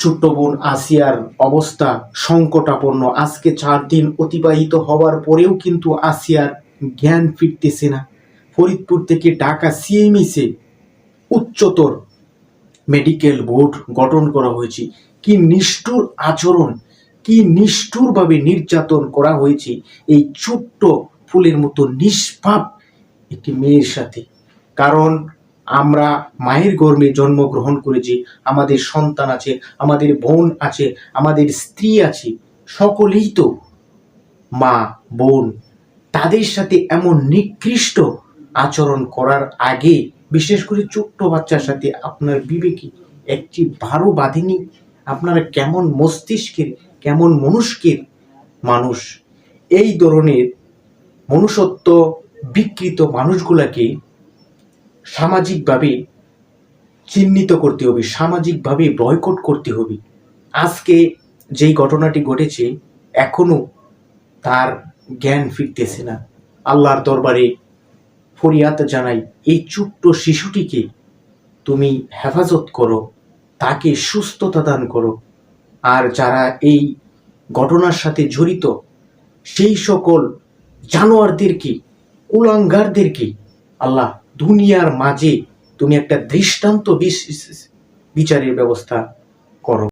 ছোট্ট বোন আসিয়ার অবস্থা সংকটাপন্ন। আজকে 4 দিন অতিবাহিত হওয়ার পরেও কিন্তু আসিয়ার জ্ঞান ফিরতেছে না। ফরিদপুর থেকে ঢাকা সিএমএইচে উচ্চতর মেডিকেল বোর্ড গঠন করা হয়েছে। কি নিষ্ঠুর আচরণ, কি নিষ্ঠুরভাবে নির্যাতন করা হয়েছে এই ছোট্ট ফুলের মতো নিষ্পাপ একটি মেয়ের সাথে। কারণ আমরা মায়ের গর্ভে জন্মগ্রহণ করেছি, আমাদের সন্তান আছে, আমাদের বোন আছে, আমাদের স্ত্রী আছে, সকলেই তো মা বোন। তাদের সাথে এমন নিকৃষ্ট আচরণ করার আগে, বিশেষ করে ছোট্ট বাচ্চার সাথে আপনার বিবেকে একটি ভারও বাঁধেনি? আপনারা কেমন মস্তিষ্কের, কেমন মনস্কের মানুষ? এই ধরনের মনুষ্যত্ব বিকৃত মানুষগুলাকে সামাজিকভাবে চিহ্নিত করতে হবে, সামাজিকভাবে বয়কট করতে হবে। আজকে যেই ঘটনাটি ঘটেছে, এখনো তার জ্ঞান ফিরতেছে না। আল্লাহর দরবারে ফরিয়াদ জানাই, এই ছোট্ট শিশুটিকে তুমি হেফাজত করো, তাকে সুস্থতা দান করো। আর যারা এই ঘটনার সাথে জড়িত সেই সকল জানোয়ারদেরকে, কুলাঙ্গারদেরকে আল্লাহ দুনিয়ার মাঝে তুমি একটা দৃষ্টান্ত বিচারের ব্যবস্থা করো।